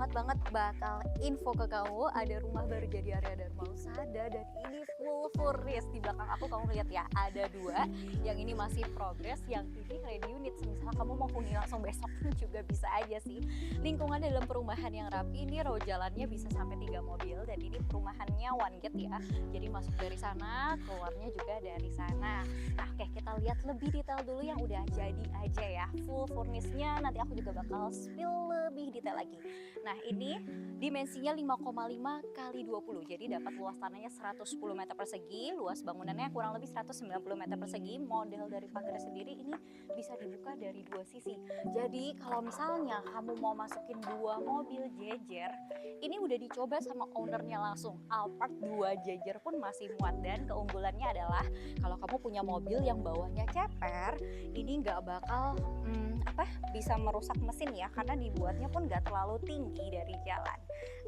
banget bakal info ke kamu ada rumah baru jadi area Dharma Husada dan ini full furnished. Di belakang aku kamu lihat ya, ada dua. Yang ini masih progress, yang ini ready unit. Misalnya kamu mau huni langsung besok juga bisa aja sih. Lingkungan dalam perumahan yang rapi, ini row jalannya bisa sampai 3 mobil dan ini perumahannya one gate ya. Jadi masuk dari sana, keluarnya juga dari sana. Nah, oke, kita lihat lebih detail dulu yang udah jadi aja ya. Full furnishednya nanti aku juga bakal spill lebih detail lagi. Nah, ini dimensinya 5,5 kali 20. Jadi dapat luas tanahnya 110 meter persegi, luas bangunannya kurang lebih 190 meter persegi. Model dari pagar sendiri ini bisa dibuka dari dua sisi. Jadi kalau misalnya kamu mau masukin dua mobil jejer, ini udah dicoba sama ownernya langsung. Alphard 2 jejer pun masih muat dan keunggulannya adalah kalau kamu punya mobil yang bawahnya ceper, ini nggak bakal bisa merusak mesin ya, karena dibuatnya pun nggak terlalu tinggi dari jalan.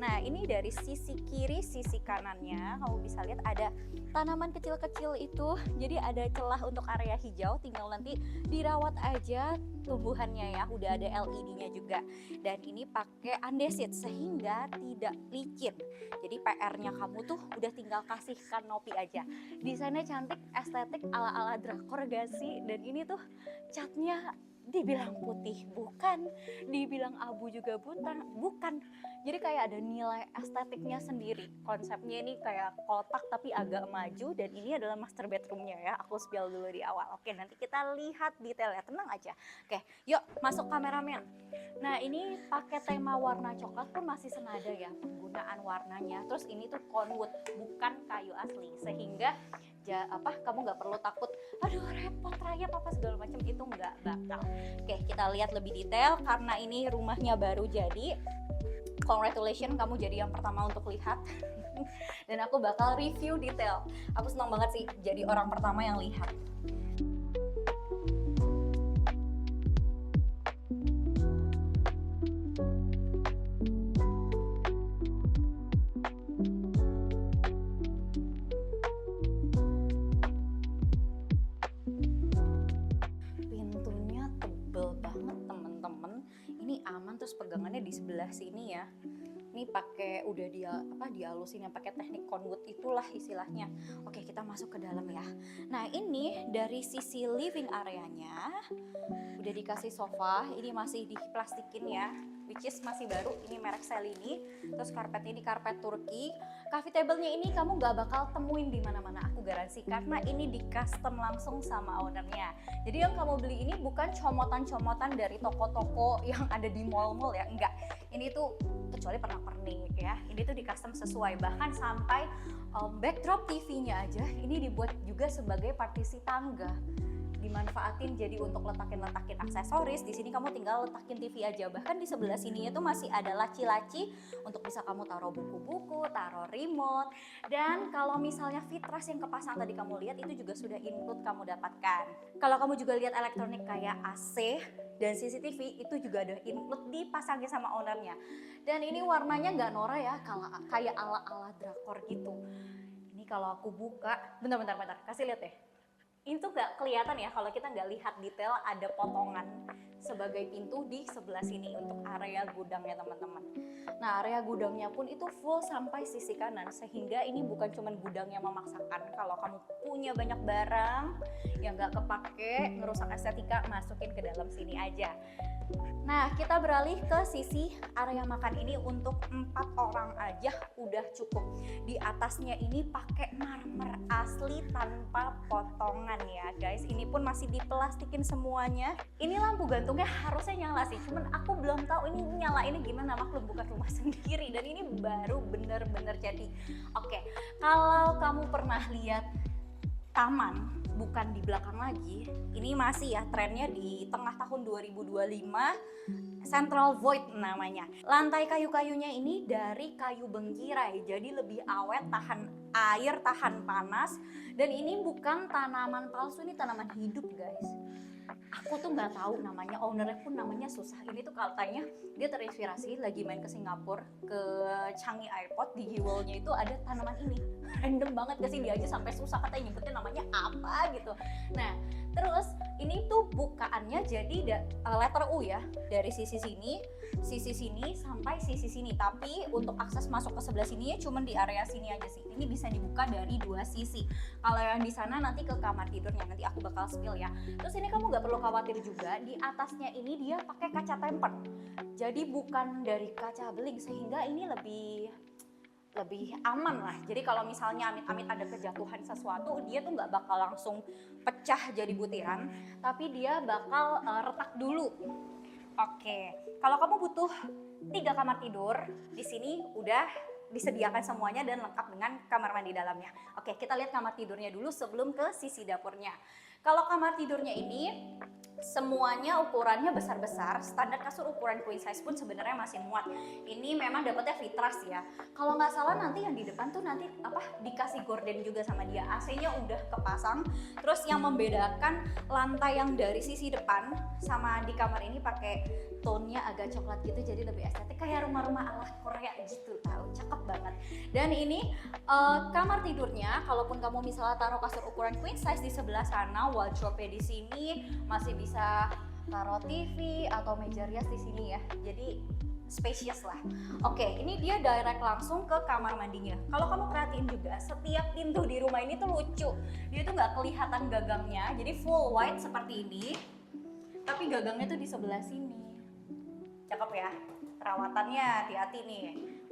Nah, ini dari sisi kiri, sisi kanannya kamu bisa lihat ada tanaman kecil-kecil itu, jadi ada celah untuk area hijau, tinggal nanti dirawat aja tumbuhannya ya. Udah ada LED-nya juga dan ini pakai andesit sehingga tidak licin. Jadi PR-nya kamu tuh udah tinggal kasih kanopi aja. Desainnya cantik, estetik ala-ala drakor gak sih? Dan ini tuh catnya dibilang putih bukan, dibilang abu juga bukan. Jadi kayak ada nilai estetiknya sendiri. Konsepnya ini kayak kotak tapi agak maju dan ini adalah master bedroomnya ya. Aku spill dulu di awal. Oke, nanti kita lihat detailnya, tenang aja. Oke, yuk masuk kameramen. Nah, ini pakai tema warna coklat pun masih senada ya penggunaan warnanya. Terus ini tuh conwood, bukan kayu asli, sehingga kamu nggak perlu takut aduh repot rayap apa segala macam, itu nggak bakal. Oke, kita lihat lebih detail karena ini rumahnya baru jadi. Congratulations, kamu jadi yang pertama untuk lihat. Dan aku bakal review detail. Aku senang banget sih jadi orang pertama yang lihat. Terus pegangannya di sebelah sini ya. Ini pakai udah dihalusin yang pakai teknik conwood itulah istilahnya. Oke, kita masuk ke dalam ya. Nah, ini dari sisi living areanya udah dikasih sofa, ini masih diplastikin ya, which is masih baru, ini merek Selini. Terus karpetnya ini karpet Turki. Coffee table-nya ini kamu nggak bakal temuin di mana-mana, aku garansi, karena ini di custom langsung sama ownernya. Jadi yang kamu beli ini bukan comotan-comotan dari toko-toko yang ada di mall-mall ya, enggak. Ini tuh kecuali pernak-pernik ya, ini tuh di custom sesuai, bahkan sampai backdrop TV-nya aja ini dibuat juga sebagai partisi tangga. Dimanfaatin jadi untuk letakin aksesoris. Di sini kamu tinggal letakin TV aja. Bahkan di sebelah sininya tuh masih ada laci-laci untuk bisa kamu taruh buku-buku, taruh remote. Dan kalau misalnya fitras yang kepasang tadi kamu lihat itu juga sudah include kamu dapatkan. Kalau kamu juga lihat elektronik kayak AC dan CCTV itu juga ada include dipasangin sama ownernya. Dan ini warnanya nggak norak ya, kayak ala-ala drakor gitu. Ini kalau aku buka, bentar, kasih lihat deh. Ini tuh gak kelihatan ya kalau kita nggak lihat detail, ada potongan sebagai pintu di sebelah sini untuk area gudangnya teman-teman. Nah, area gudangnya pun itu full sampai sisi kanan, sehingga ini bukan cuma gudang yang memaksakan. Kalau kamu punya banyak barang yang nggak kepake, ngerusak estetika, masukin ke dalam sini aja. Nah, kita beralih ke sisi area makan ini untuk 4 orang aja udah cukup. Di atasnya ini pakai marmer asli tanpa potongan ya guys. Ini pun masih diplastikin semuanya. Ini lampu gantungnya harusnya nyala sih, cuman aku belum tahu ini nyala ini gimana, maklum bukan rumah sendiri dan ini baru bener-bener jadi. Oke, kalau kamu pernah lihat taman bukan di belakang lagi, ini masih ya trennya di tengah tahun 2025, Central Void namanya. Lantai kayu-kayunya ini dari kayu bengkirai, jadi lebih awet, tahan air, tahan panas. Dan ini bukan tanaman palsu, ini tanaman hidup guys. Aku tuh nggak tahu namanya, ownernya pun namanya susah. Ini tuh katanya dia terinspirasi lagi main ke Singapura, ke Changi Airport, di Hiwolnya itu ada tanaman ini. Random banget ke sini, dia aja sampai susah katanya nyebutin namanya apa gitu. Nah, Terus ini tuh bukaannya jadi letter U ya, dari sisi sini sampai sisi sini. Tapi untuk akses masuk ke sebelah sini ya cuman di area sini aja sih. Ini bisa dibuka dari dua sisi. Kalau yang di sana nanti ke kamar tidurnya, nanti aku bakal spill ya. Terus ini kamu nggak perlu khawatir juga, di atasnya ini dia pakai kaca tempered. Jadi bukan dari kaca beling, sehingga ini lebih aman lah. Jadi kalau misalnya amit-amit ada kejatuhan sesuatu, dia tuh nggak bakal langsung pecah jadi butiran, tapi dia bakal retak dulu. Oke, kalau kamu butuh 3 kamar tidur, di sini udah disediakan semuanya dan lengkap dengan kamar mandi dalamnya. Oke, kita lihat kamar tidurnya dulu sebelum ke sisi dapurnya. Kalau kamar tidurnya ini semuanya ukurannya besar-besar, standar kasur ukuran queen size pun sebenarnya masih muat. Ini memang dapatnya fitras ya. Kalau nggak salah nanti yang di depan tuh nanti dikasih gorden juga sama dia. AC-nya udah kepasang. Terus yang membedakan lantai yang dari sisi depan sama di kamar ini pakai tone-nya agak coklat gitu, jadi lebih estetik kayak rumah-rumah ala Korea gitu, tahu, cakep banget. Dan ini kamar tidurnya, kalaupun kamu misalnya taruh kasur ukuran queen size di sebelah sana, wardrobe di sini masih bisa taruh TV atau meja rias di sini ya. Jadi spacious lah. Oke, ini dia direct langsung ke kamar mandinya. Kalau kamu perhatiin juga, setiap pintu di rumah ini tuh lucu. Dia tuh nggak kelihatan gagangnya, jadi full white seperti ini. Tapi gagangnya tuh di sebelah sini. Cakep ya. Perawatannya hati-hati nih.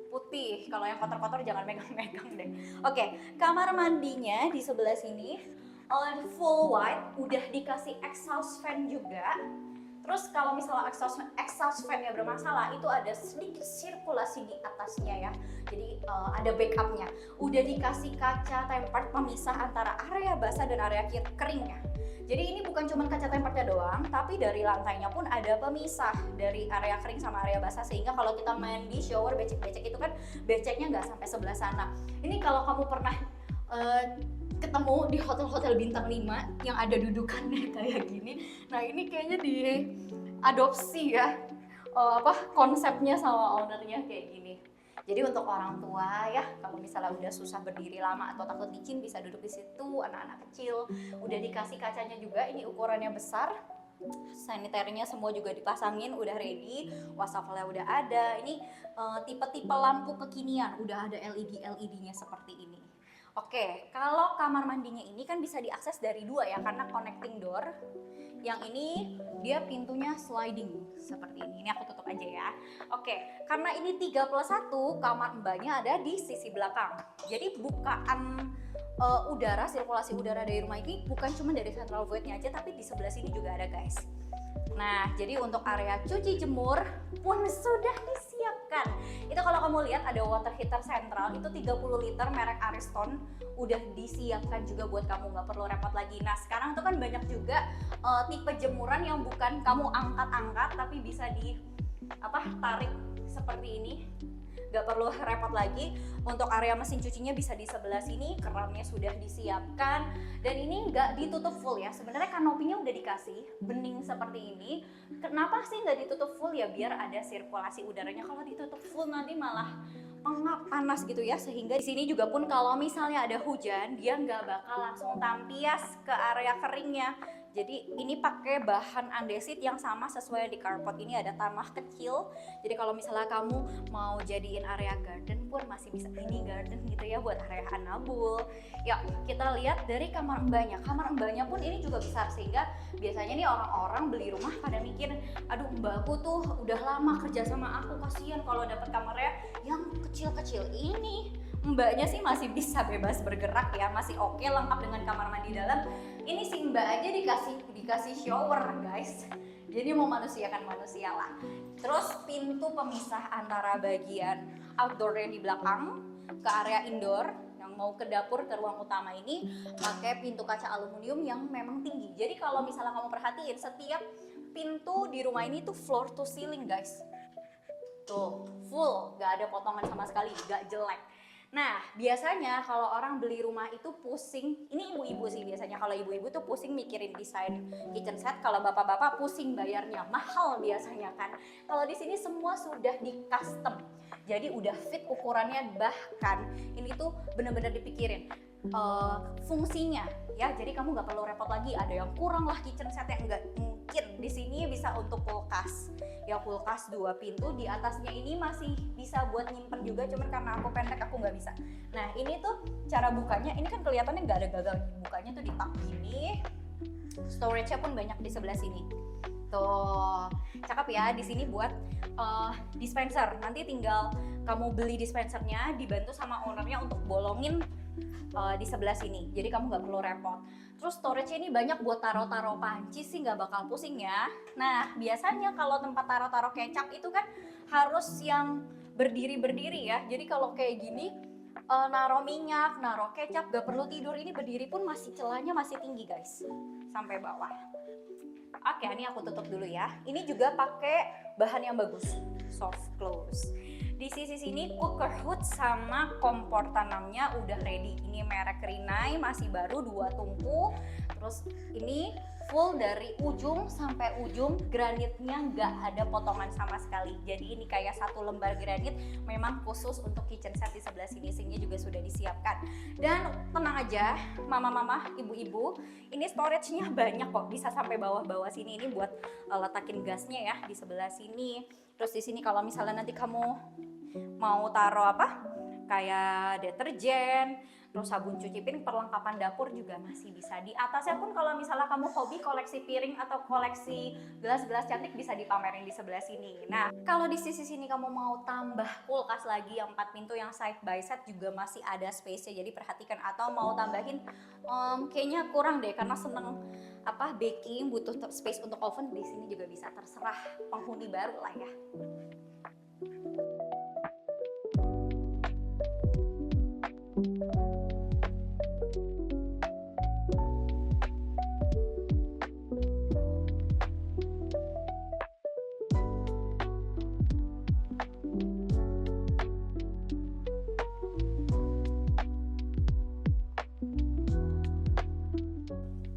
Putih, kalau yang kotor-kotor jangan megang-megang deh. Oke, kamar mandinya di sebelah sini full white, udah dikasih exhaust fan juga. Terus kalau misalnya exhaust fan-nya bermasalah, itu ada sedikit sirkulasi di atasnya ya. Jadi ada backupnya. Udah dikasih kaca tempered pemisah antara area basah dan area keringnya. Jadi ini bukan cuma kaca temperednya doang, tapi dari lantainya pun ada pemisah dari area kering sama area basah, sehingga kalau kita mandi, shower, becek-becek itu kan beceknya nggak sampai sebelah sana. Ini kalau kamu pernah ketemu di hotel-hotel bintang 5 yang ada dudukannya kayak gini. Nah, ini kayaknya diadopsi ya. Konsepnya sama ownernya kayak gini. Jadi untuk orang tua ya, kalau misalnya udah susah berdiri lama atau takut licin, bisa duduk di situ, anak-anak kecil. Udah dikasih kacanya juga, ini ukurannya besar. Saniternya semua juga dipasangin, udah ready. Wastafelnya udah ada. Ini tipe-tipe lampu kekinian, udah ada LED-nya seperti ini. Oke, kalau kamar mandinya ini kan bisa diakses dari 2 ya, karena connecting door. Yang ini dia pintunya sliding seperti ini. Ini aku tutup aja ya. Oke, karena ini 3+1, kamar mbaknya ada di sisi belakang. Jadi bukaan udara, sirkulasi udara dari rumah ini bukan cuma dari central void-nya aja, tapi di sebelah sini juga ada, guys. Nah, jadi untuk area cuci jemur pun sudah disiapkan. Itu kalau kamu lihat ada water heater sentral, itu 30 liter merek Ariston, udah disiapkan juga buat kamu, nggak perlu repot lagi. Nah, sekarang tuh kan banyak juga tipe jemuran yang bukan kamu angkat-angkat, tapi bisa tarik seperti ini. Gak perlu repot lagi. Untuk area mesin cucinya bisa di sebelah sini, kerannya sudah disiapkan, dan ini nggak ditutup full ya. Sebenarnya kanopinya udah dikasih bening seperti ini. Kenapa sih nggak ditutup full ya? Biar ada sirkulasi udaranya. Kalau ditutup full nanti malah pengap, panas gitu ya. Sehingga di sini juga pun kalau misalnya ada hujan, dia nggak bakal langsung tampias ke area keringnya. Jadi ini pakai bahan andesit yang sama sesuai di carport. Ini ada tanah kecil. Jadi kalau misalnya kamu mau jadiin area garden pun masih bisa mini garden gitu ya, buat area anabul. Yuk kita lihat dari kamar mbaknya. Kamar mbaknya pun ini juga besar, sehingga biasanya nih orang-orang beli rumah pada mikir, aduh mbakku tuh udah lama kerja sama aku, kasihan kalau dapat kamarnya yang kecil-kecil. Ini mbaknya sih masih bisa bebas bergerak ya, masih oke, lengkap dengan kamar mandi dalam. Ini si mbak aja dikasih shower, guys. Jadi mau manusia kan manusia lah. Terus pintu pemisah antara bagian outdoor yang di belakang ke area indoor yang mau ke dapur, ke ruang utama ini pakai pintu kaca aluminium yang memang tinggi. Jadi kalau misalnya kamu perhatiin, setiap pintu di rumah ini tuh floor to ceiling, guys. Tuh, full, gak ada potongan sama sekali, gak jelek. Nah, biasanya kalau orang beli rumah itu pusing, ini ibu-ibu sih biasanya, kalau ibu-ibu tuh pusing mikirin desain kitchen set, kalau bapak-bapak pusing bayarnya, mahal biasanya kan. Kalau di sini semua sudah di custom, jadi udah fit ukurannya, bahkan ini tuh bener-bener dipikirin. fungsinya ya. Jadi kamu nggak perlu repot lagi ada yang kurang lah kitchen set yang nggak mungkin. Di sini bisa untuk kulkas ya, kulkas 2 pintu, di atasnya ini masih bisa buat nyimpen juga, cuman karena aku pendek aku nggak bisa. Nah ini tuh cara bukanya, ini kan kelihatannya nggak ada gagal, bukanya tuh di tak gini. Storage-nya pun banyak di sebelah sini. Tuh, cakep ya. Di sini buat dispenser. Nanti tinggal kamu beli dispensernya, dibantu sama ownernya untuk bolongin di sebelah sini. Jadi kamu nggak perlu repot. Terus storage-nya ini banyak buat taro-taro panci sih, nggak bakal pusing ya. Nah, biasanya kalau tempat taro-taro kecap itu kan harus yang berdiri-berdiri ya. Jadi kalau kayak gini, naro minyak, naro kecap, gak perlu tidur. Ini berdiri pun masih celahnya masih tinggi guys, sampai bawah. Oke, ini aku tutup dulu ya. Ini juga pakai bahan yang bagus, soft close. Di sisi sini cooker hood sama kompor tanamnya udah ready. Ini merek Rinnai, masih baru 2 tungku. Terus ini full dari ujung sampai ujung, granitnya nggak ada potongan sama sekali. Jadi ini kayak 1 lembar granit, memang khusus untuk kitchen set. Di sebelah sini sinknya juga sudah disiapkan. Dan tenang aja, mama-mama, ibu-ibu, ini storage-nya banyak kok, bisa sampai bawah-bawah sini. Ini buat letakin gasnya ya di sebelah sini. Terus di sini kalau misalnya nanti kamu mau taruh apa? Kayak deterjen, terus sabun cuci piring, perlengkapan dapur juga masih bisa. Di atasnya pun kalau misalnya kamu hobi koleksi piring atau koleksi gelas-gelas cantik bisa dipamerin di sebelah sini. Nah, kalau di sisi sini kamu mau tambah kulkas lagi yang 4 pintu yang side by side juga masih ada space-nya. Jadi perhatikan, atau mau tambahin kayaknya kurang deh karena seneng baking, butuh space untuk oven, di sini juga bisa, terserah penghuni baru lah ya.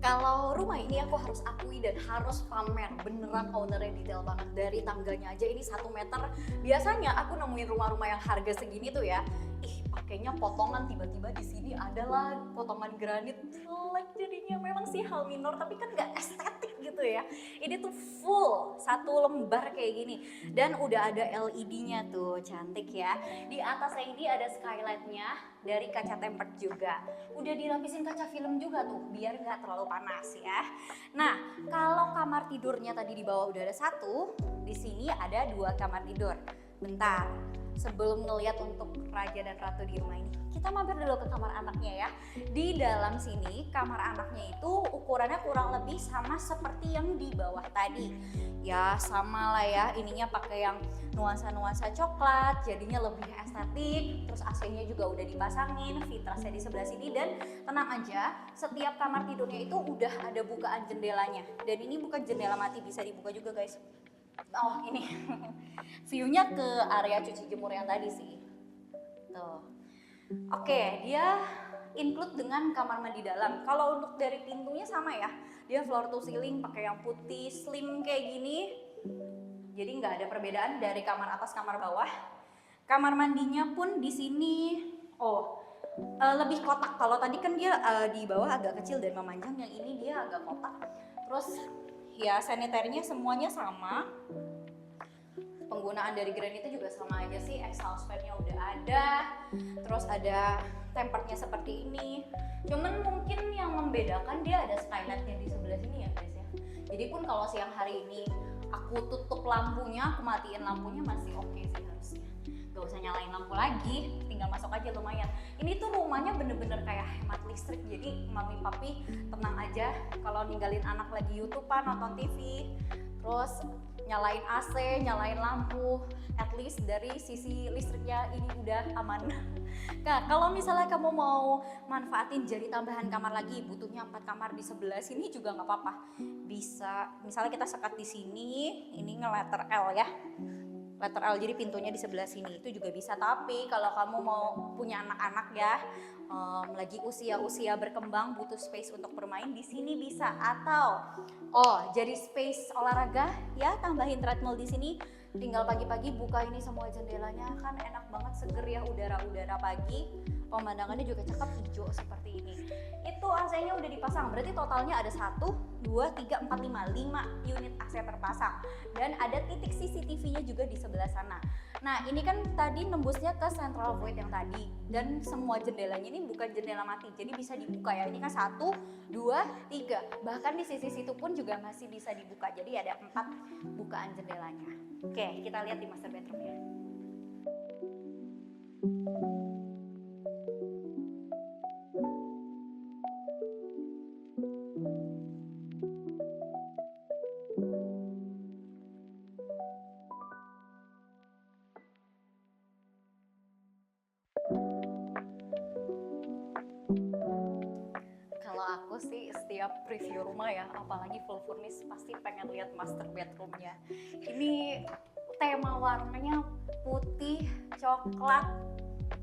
Kalau rumah ini aku harus akui dan harus pamer, beneran ownernya detail banget. Dari tangganya aja ini 1 meter. Biasanya aku nemuin rumah-rumah yang harga segini tuh ya, pakainya potongan, tiba-tiba di sini adalah potongan granit. Jelek jadinya, memang sih hal minor tapi kan nggak estetik gitu ya. Ini tuh full 1 lembar kayak gini, dan udah ada LED-nya tuh, cantik ya. Di atasnya ini ada skylight-nya dari kaca tempered juga. Udah dilapisin kaca film juga tuh biar nggak terlalu panas ya. Nah, kalau kamar tidurnya tadi di bawah udah ada 1, di sini ada 2 kamar tidur. Bentar, sebelum ngeliat untuk raja dan ratu di rumah ini, kita mampir dulu ke kamar anaknya ya. Di dalam sini kamar anaknya itu ukurannya kurang lebih sama seperti yang di bawah tadi. Ya sama lah ya, ininya pakai yang nuansa-nuansa coklat, jadinya lebih estetik. Terus AC-nya juga udah dipasangin, vitrasnya di sebelah sini, dan tenang aja, setiap kamar tidurnya itu udah ada bukaan jendelanya. Dan ini bukan jendela mati, bisa dibuka juga guys. Oh ini view-nya ke area cuci jemur yang tadi sih. Tuh. Oke, dia include dengan kamar mandi dalam. Kalau untuk dari pintunya sama ya, dia floor to ceiling pakai yang putih slim kayak gini. Jadi nggak ada perbedaan dari kamar atas kamar bawah. Kamar mandinya pun di sini lebih kotak. Kalau tadi kan dia di bawah agak kecil dan memanjang, yang ini dia agak kotak. Terus ya sanitarinya semuanya sama. Penggunaan dari granitnya juga sama aja sih, exhaust fan-nya udah ada. Terus ada temperednya seperti ini. Cuman mungkin yang membedakan dia ada skylight-nya di sebelah sini ya guys ya. Jadi pun kalau siang hari ini aku tutup lampunya, aku matiin lampunya masih oke sih harusnya. Gak usah nyalain lampu lagi, tinggal masuk aja lumayan. Ini tuh rumahnya bener-bener kayak hemat listrik, jadi mami papi tenang aja kalau ninggalin anak lagi YouTubean, nonton TV, terus nyalain AC, nyalain lampu, at least dari sisi listriknya ini udah aman. Nah, kalau misalnya kamu mau manfaatin jadi tambahan kamar lagi, butuhnya 4 kamar di sebelah sini juga nggak apa-apa. Bisa, misalnya kita sekat di sini, ini nge-letter L ya. Letter L, jadi pintunya di sebelah sini, itu juga bisa. Tapi kalau kamu mau punya anak-anak ya, lagi usia-usia berkembang, butuh space untuk bermain, di sini bisa. Atau jadi space olahraga ya, tambahin treadmill di sini. tinggal pagi-pagi buka ini semua jendelanya, kan enak banget, seger ya udara-udara pagi. Pemandangannya juga cakep, hijau seperti ini. Itu AC-nya udah dipasang, berarti totalnya ada 1, 2, 3, 4, 5 unit AC terpasang. Dan ada titik CCTV-nya juga di sebelah sana. Nah ini kan tadi nembusnya ke central void yang tadi, dan semua jendelanya ini bukan jendela mati, jadi bisa dibuka ya. Ini kan 1, 2, 3, bahkan di sisi situ pun juga masih bisa dibuka, jadi ada 4 bukaan jendelanya. Oke, kita lihat di master bedroomnya. Kalau aku sih setiap preview rumah ya, apalagi full furnish, pasti pengen lihat master bedroomnya. Ini tema warnanya putih, coklat,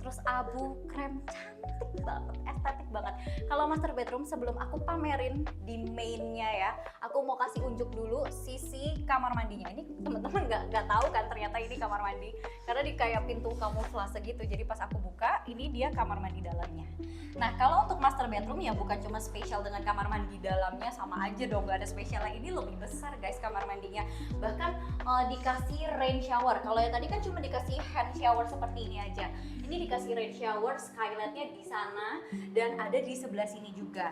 terus abu, krem, cantik banget, estetik banget. Kalau master bedroom sebelum aku pamerin di mainnya ya, aku mau kasih unjuk dulu sisi kamar mandinya. Ini teman-teman nggak tahu kan ternyata ini kamar mandi, karena di kayak pintu kamuflase gitu. Jadi pas aku buka, ini dia kamar mandi dalamnya. Nah kalau untuk master bedroom ya bukan cuma spesial dengan kamar mandi dalamnya, sama aja dong, nggak ada spesialnya. Ini lebih besar guys kamar mandinya, bahkan dikasih rain shower. Kalau yang tadi kan cuma dikasih hand shower seperti ini aja, ini dikasih rain shower, skylightnya di sana dan ada di sebelah sini juga.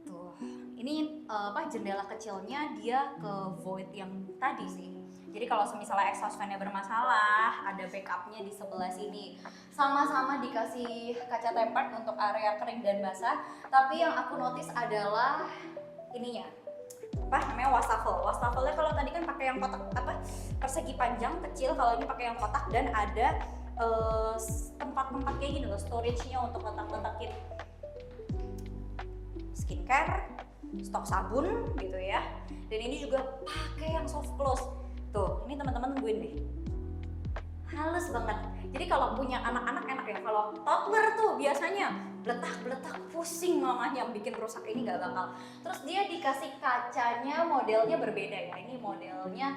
Tuh, ini jendela kecilnya dia ke void yang tadi sih. Jadi kalau misalnya exhaust fan-nya bermasalah, ada backupnya di sebelah sini. Sama-sama dikasih kaca tempered untuk area kering dan basah. Tapi yang aku notice adalah ininya, namanya wastafel. Wastafelnya kalau tadi kan pakai yang kotak persegi panjang kecil, kalau ini pakai yang kotak dan ada tempat-tempat kayak gini loh, storage-nya untuk letak-letakin skincare, stok sabun gitu ya. Dan ini juga pakai yang soft close. Tuh, ini teman-teman nungguin deh. Halus banget. Jadi kalau punya anak-anak enak ya. Kalau toddler tuh biasanya beletak-beletak, pusing mamanya, bikin rusak. Ini nggak bakal. Terus dia dikasih kacanya, modelnya berbeda ya. Ini modelnya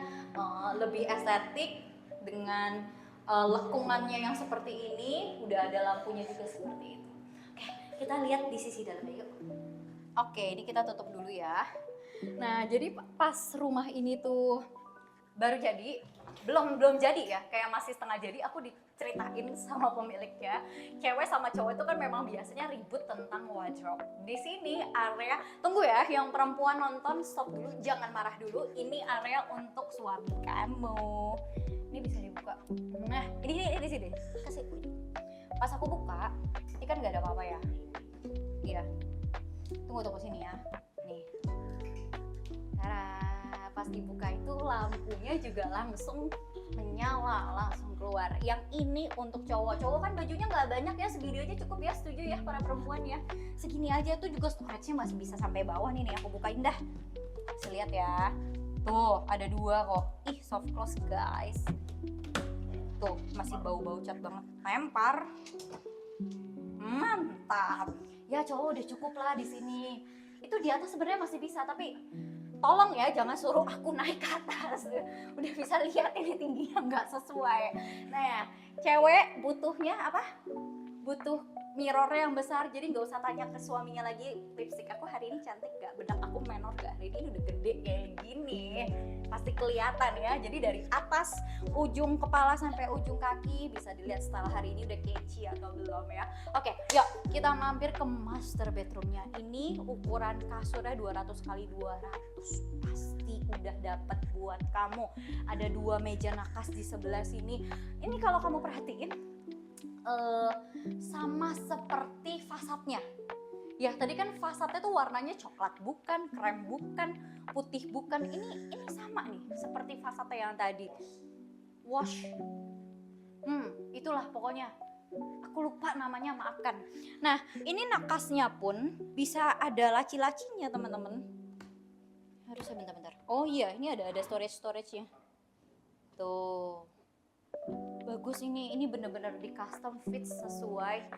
lebih estetik dengan lekungannya yang seperti ini. Udah ada lampunya juga seperti itu. Oke, kita lihat di sisi dalamnya yuk. Oke, ini kita tutup dulu ya. Nah, jadi pas rumah ini tuh baru jadi, belum jadi ya, kayak masih setengah jadi, aku diceritain sama pemiliknya. Cewek sama cowok itu kan memang biasanya ribut tentang wardrobe. Di sini area, tunggu ya, yang perempuan nonton stop dulu, jangan marah dulu. Ini area untuk suami kamu. Ini bisa dibuka. Nah, ini di sini. Kasih. Pas aku buka, ini kan nggak ada apa-apa ya. Iya. Tunggu sini ya. Nih. Pas dibuka itu lampunya juga langsung menyala, langsung keluar. Yang ini untuk cowok kan bajunya nggak banyak ya, segini aja cukup ya, setuju ya para perempuan ya. Segini aja tuh juga storage-nya masih bisa sampai bawah nih aku bukain dah. Bisa lihat ya. Tuh, ada 2 kok. Ih, soft close guys. Tuh, masih bau-bau cat banget. Lempar. Mantap. Ya cowok udah cukup lah di sini. Itu di atas sebenarnya masih bisa, tapi tolong ya jangan suruh aku naik ke atas. Udah bisa lihat ini tingginya nggak sesuai. Nah, cewek butuhnya apa? Butuh mirrornya yang besar, jadi nggak usah tanya ke suaminya lagi, lipstick aku hari ini cantik gak, bedak aku menor gak, hari ini udah gede kayak gini, pasti kelihatan ya. Jadi dari atas ujung kepala sampai ujung kaki bisa dilihat setelah hari ini udah catchy atau belum ya. Oke, yuk kita mampir ke master bedroomnya. Ini ukuran kasurnya 200 x 200, pasti udah dapat buat kamu. Ada 2 meja nakas di sebelah sini. Ini kalau kamu perhatiin sama seperti fasadnya. Ya tadi kan fasadnya tuh warnanya coklat bukan, krem bukan, putih bukan. Ini sama nih seperti fasadnya yang tadi. Wash. Itulah pokoknya. Aku lupa namanya, maafkan. Nah, ini nakasnya pun bisa ada laci-lacinya, teman-teman. Harusnya bentar-bentar. Oh iya, ini ada storage-nya. Tuh. Bagus ini bener-bener di custom fit sesuai.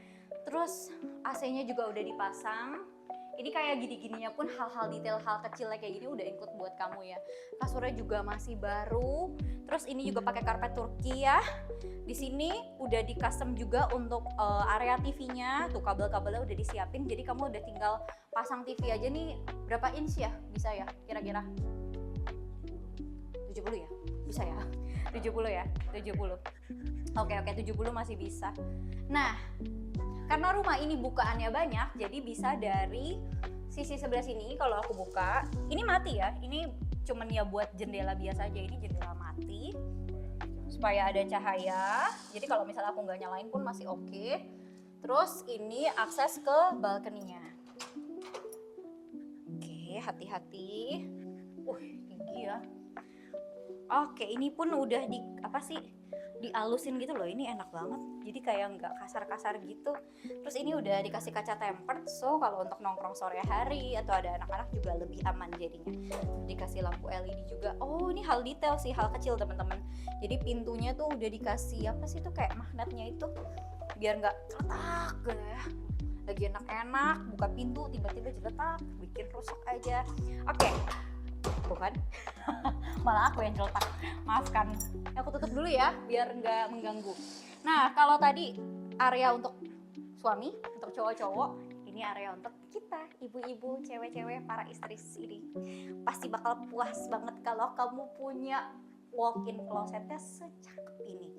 Terus AC-nya juga udah dipasang. Ini kayak gini-gininya pun hal-hal detail, hal kecilnya kayak gini udah include buat kamu ya. Kasurnya juga masih baru. Terus ini juga pakai karpet Turki ya. Di sini udah di custom juga untuk area TV-nya. Tuh kabel-kabelnya udah disiapin. Jadi kamu udah tinggal pasang TV aja nih. Berapa inch ya? Bisa ya kira-kira? 70 ya? Bisa ya? 70 ya? 70. Oke, 70 masih bisa. Nah, karena rumah ini bukaannya banyak, jadi bisa dari sisi sebelah sini. Kalau aku buka, ini mati ya. Ini cuman ya buat jendela biasa aja. Ini jendela mati supaya ada cahaya. Jadi kalau misalnya aku nggak nyalain pun masih oke. Terus ini akses ke balkoninya. Oke, hati-hati. Tinggi ya. Oke, ini pun udah dialusin gitu loh. Ini enak banget. Jadi kayak nggak kasar-kasar gitu. Terus ini udah dikasih kaca tempered, so kalau untuk nongkrong sore hari atau ada anak-anak juga lebih aman jadinya. Dikasih lampu LED juga. Oh, ini hal detail sih, hal kecil teman-teman. Jadi pintunya tuh udah dikasih apa sih tuh kayak magnetnya itu, biar nggak celetak gitu ya. Lagi enak-enak buka pintu tiba-tiba jeletak, bikin rusak aja. Oke. Bukan, malah aku yang jeletak, maafkan. Aku tutup dulu ya biar nggak mengganggu. Nah, kalau tadi area untuk suami, untuk cowok-cowok, ini area untuk kita ibu-ibu, cewek-cewek, para istri ini. Pasti bakal puas banget kalau kamu punya walk-in closetnya secakep ini.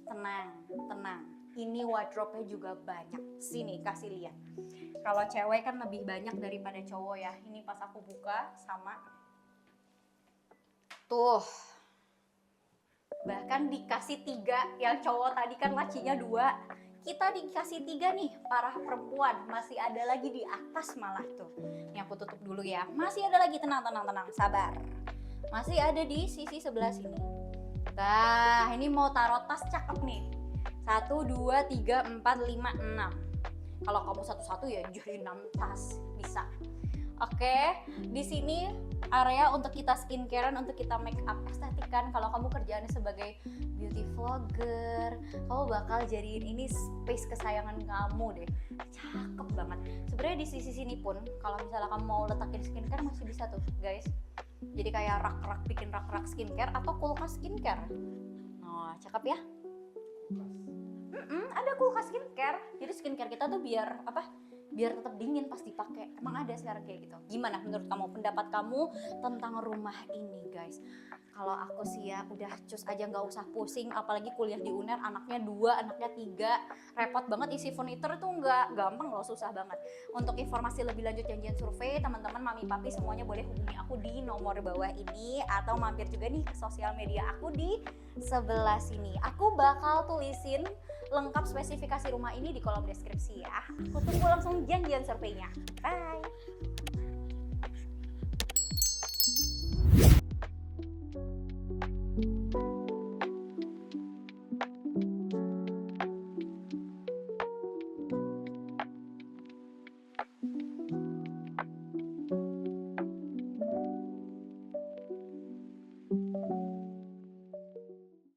Tenang, ini wardrobe-nya juga banyak. Sini kasih lihat. Kalau cewek kan lebih banyak daripada cowok ya. Ini pas aku buka sama tuh, bahkan dikasih 3. Yang cowok tadi kan lacinya 2, kita dikasih 3 nih, para perempuan. Masih ada lagi di atas malah tuh. Ini aku tutup dulu ya. Masih ada lagi, tenang, sabar. Masih ada di sisi sebelah sini. Nah, ini mau taruh tas cakep nih. 1, 2, 3, 4, 5, 6. Kalau kamu satu-satu ya jadi 6 tas bisa. Oke, di sini area untuk kita skincarean, untuk kita make up estetikan. Kalau kamu kerjaannya sebagai beauty vlogger, kamu bakal jadiin ini space kesayangan kamu deh. Cakep banget. Sebenarnya di sisi sini pun, kalau misalnya kamu mau letakin skincare masih bisa tuh, guys. Jadi kayak rak-rak, bikin rak-rak skincare atau kulkas skincare. Nah, cakep ya. Ada kulkas skincare. Jadi skincare kita tuh biar tetap dingin pas dipakai. Emang ada sekarang kayak gitu. Gimana menurut kamu, pendapat kamu tentang rumah ini, guys? Kalau aku sih ya udah cus aja, nggak usah pusing. Apalagi kuliah di UNER, anaknya 2, anaknya 3, repot banget isi furniture tuh, nggak gampang loh, susah banget. Untuk informasi lebih lanjut, janjian survei, teman-teman, mami papi semuanya boleh hubungi aku di nomor bawah ini, atau mampir juga nih ke sosial media aku di sebelah sini. Aku bakal tulisin lengkap spesifikasi rumah ini di kolom deskripsi ya. Aku tunggu langsung janjian surveinya. Bye.